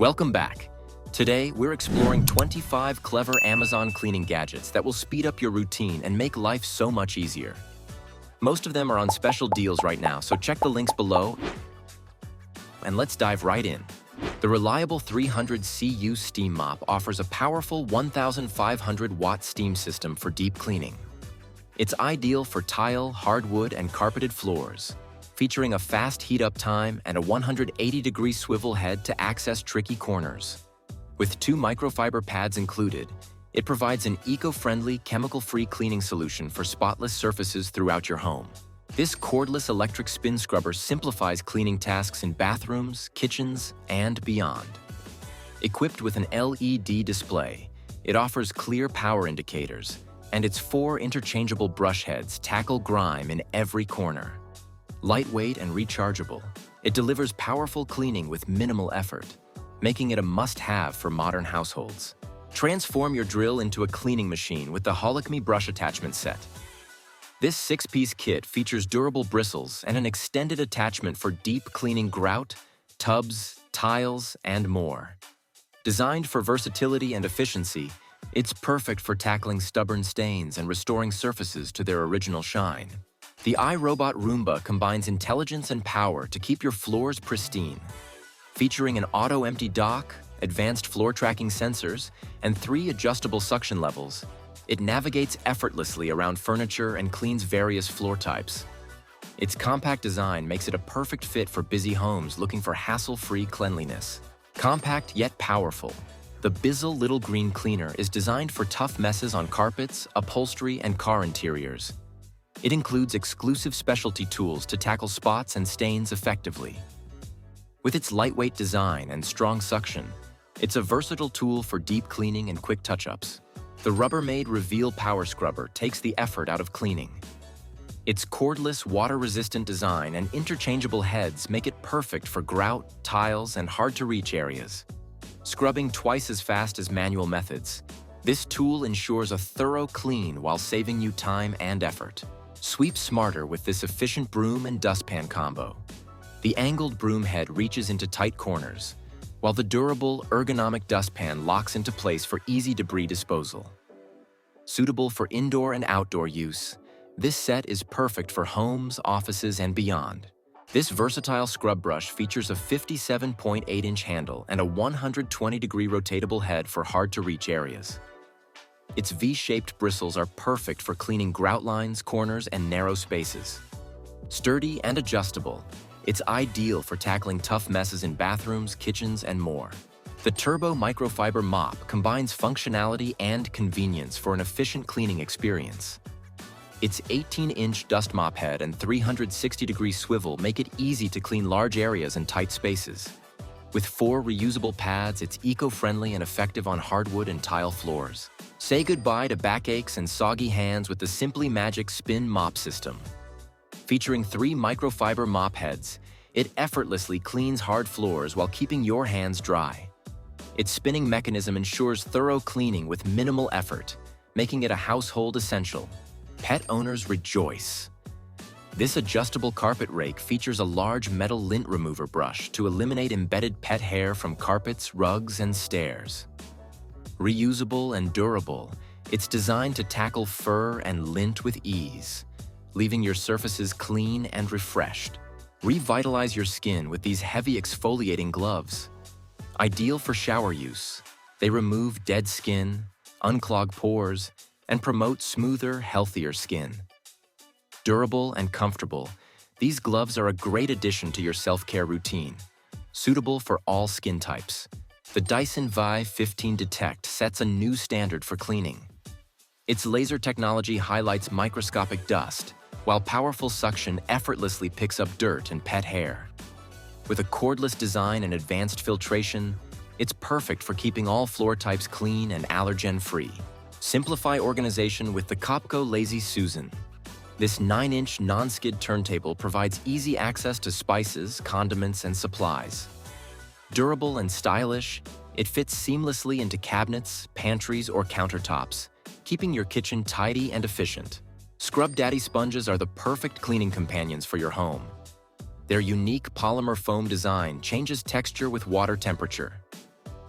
Welcome back. Today, we're exploring 25 clever Amazon cleaning gadgets that will speed up your routine and make life so much easier. Most of them are on special deals right now, so check the links below and let's dive right in. The reliable 300 CU steam mop offers a powerful 1,500-watt steam system for deep cleaning. It's ideal for tile, hardwood, and carpeted floors, featuring a fast heat-up time and a 180-degree swivel head to access tricky corners. With 2 microfiber pads included, it provides an eco-friendly, chemical-free cleaning solution for spotless surfaces throughout your home. This cordless electric spin scrubber simplifies cleaning tasks in bathrooms, kitchens, and beyond. Equipped with an LED display, it offers clear power indicators, and its 4 interchangeable brush heads tackle grime in every corner. Lightweight and rechargeable, it delivers powerful cleaning with minimal effort, making it a must-have for modern households. Transform your drill into a cleaning machine with the Holochemy brush attachment set. This 6-piece kit features durable bristles and an extended attachment for deep cleaning grout, tubs, tiles, and more. Designed for versatility and efficiency, it's perfect for tackling stubborn stains and restoring surfaces to their original shine. The iRobot Roomba combines intelligence and power to keep your floors pristine. Featuring an auto-empty dock, advanced floor tracking sensors, and 3 adjustable suction levels, it navigates effortlessly around furniture and cleans various floor types. Its compact design makes it a perfect fit for busy homes looking for hassle-free cleanliness. Compact yet powerful, the Bizzle Little Green Cleaner is designed for tough messes on carpets, upholstery, and car interiors. It includes exclusive specialty tools to tackle spots and stains effectively. With its lightweight design and strong suction, it's a versatile tool for deep cleaning and quick touch-ups. The Rubbermaid Reveal Power Scrubber takes the effort out of cleaning. Its cordless, water-resistant design and interchangeable heads make it perfect for grout, tiles, and hard-to-reach areas. Scrubbing twice as fast as manual methods, this tool ensures a thorough clean while saving you time and effort. Sweep smarter with this efficient broom and dustpan combo. The angled broom head reaches into tight corners, while the durable, ergonomic dustpan locks into place for easy debris disposal. Suitable for indoor and outdoor use, this set is perfect for homes, offices, and beyond. This versatile scrub brush features a 57.8-inch handle and a 120-degree rotatable head for hard-to-reach areas. Its V-shaped bristles are perfect for cleaning grout lines, corners, and narrow spaces. Sturdy and adjustable, it's ideal for tackling tough messes in bathrooms, kitchens, and more. The Turbo Microfiber Mop combines functionality and convenience for an efficient cleaning experience. Its 18-inch dust mop head and 360-degree swivel make it easy to clean large areas and tight spaces. With 4 reusable pads, it's eco-friendly and effective on hardwood and tile floors. Say goodbye to backaches and soggy hands with the Simply Magic Spin Mop System. Featuring 3 microfiber mop heads, it effortlessly cleans hard floors while keeping your hands dry. Its spinning mechanism ensures thorough cleaning with minimal effort, making it a household essential. Pet owners rejoice. This adjustable carpet rake features a large metal lint remover brush to eliminate embedded pet hair from carpets, rugs, and stairs. Reusable and durable, it's designed to tackle fur and lint with ease, leaving your surfaces clean and refreshed. Revitalize your skin with these heavy exfoliating gloves. Ideal for shower use, they remove dead skin, unclog pores, and promote smoother, healthier skin. Durable and comfortable, these gloves are a great addition to your self-care routine, suitable for all skin types. The Dyson Vive 15 Detect sets a new standard for cleaning. Its laser technology highlights microscopic dust, while powerful suction effortlessly picks up dirt and pet hair. With a cordless design and advanced filtration, it's perfect for keeping all floor types clean and allergen-free. Simplify organization with the Copco Lazy Susan. This 9-inch non-skid turntable provides easy access to spices, condiments, and supplies. Durable and stylish, it fits seamlessly into cabinets, pantries, or countertops, keeping your kitchen tidy and efficient. Scrub Daddy sponges are the perfect cleaning companions for your home. Their unique polymer foam design changes texture with water temperature,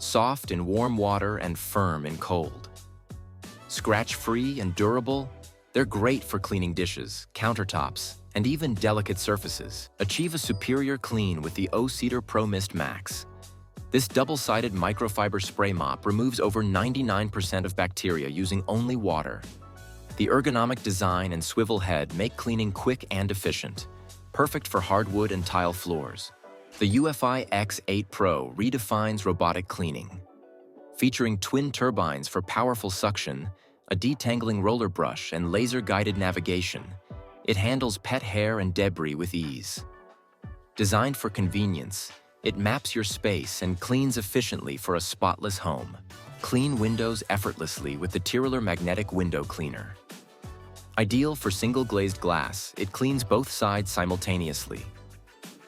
soft in warm water and firm in cold. Scratch-free and durable, they're great for cleaning dishes, countertops, and even delicate surfaces. Achieve a superior clean with the O-Cedar Pro Mist Max. This double-sided microfiber spray mop removes over 99% of bacteria using only water. The ergonomic design and swivel head make cleaning quick and efficient, perfect for hardwood and tile floors. The UFI X8 Pro redefines robotic cleaning. Featuring twin turbines for powerful suction, a detangling roller brush, and laser-guided navigation, it handles pet hair and debris with ease. Designed for convenience, it maps your space and cleans efficiently for a spotless home. Clean windows effortlessly with the Tyroler Magnetic Window Cleaner. Ideal for single-glazed glass, it cleans both sides simultaneously.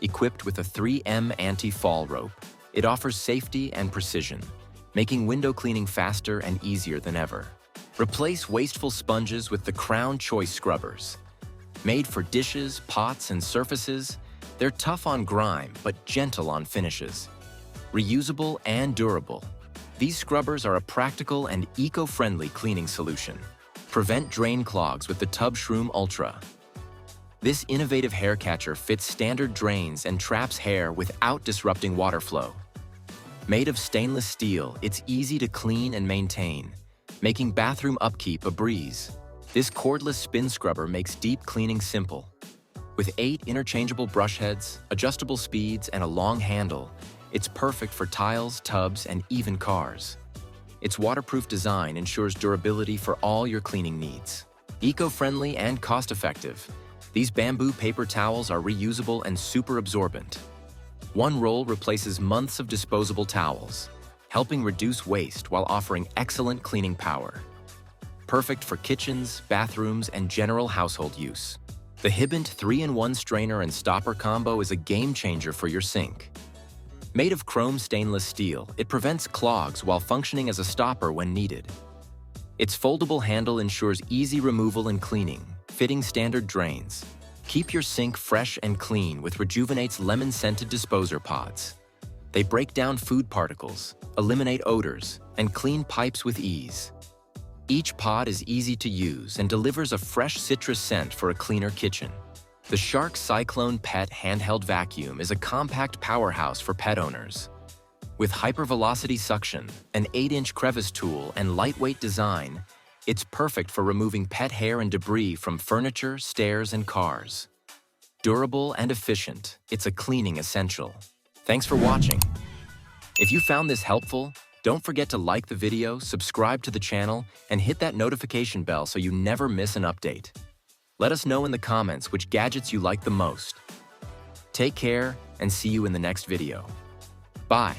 Equipped with a 3M anti-fall rope, it offers safety and precision, making window cleaning faster and easier than ever. Replace wasteful sponges with the Crown Choice Scrubbers. Made for dishes, pots, and surfaces, they're tough on grime but gentle on finishes. Reusable and durable, these scrubbers are a practical and eco-friendly cleaning solution. Prevent drain clogs with the Tub Shroom Ultra. This innovative hair catcher fits standard drains and traps hair without disrupting water flow. Made of stainless steel, it's easy to clean and maintain, making bathroom upkeep a breeze. This cordless spin scrubber makes deep cleaning simple. With 8 interchangeable brush heads, adjustable speeds, and a long handle, it's perfect for tiles, tubs, and even cars. Its waterproof design ensures durability for all your cleaning needs. Eco-friendly and cost-effective, these bamboo paper towels are reusable and super absorbent. One roll replaces months of disposable towels, helping reduce waste while offering excellent cleaning power. Perfect for kitchens, bathrooms, and general household use. The Hibint 3-in-1 strainer and stopper combo is a game changer for your sink. Made of chrome stainless steel, it prevents clogs while functioning as a stopper when needed. Its foldable handle ensures easy removal and cleaning, fitting standard drains. Keep your sink fresh and clean with Rejuvenate's lemon-scented disposer pods. They break down food particles, eliminate odors, and clean pipes with ease. Each pod is easy to use and delivers a fresh citrus scent for a cleaner kitchen. The Shark Cyclone Pet handheld vacuum is a compact powerhouse for pet owners. With hypervelocity suction, an 8-inch crevice tool, and lightweight design, it's perfect for removing pet hair and debris from furniture, stairs, and cars. Durable and efficient, it's a cleaning essential. Thanks for watching. If you found this helpful, don't forget to like the video, subscribe to the channel, and hit that notification bell so you never miss an update. Let us know in the comments which gadgets you like the most. Take care and see you in the next video. Bye.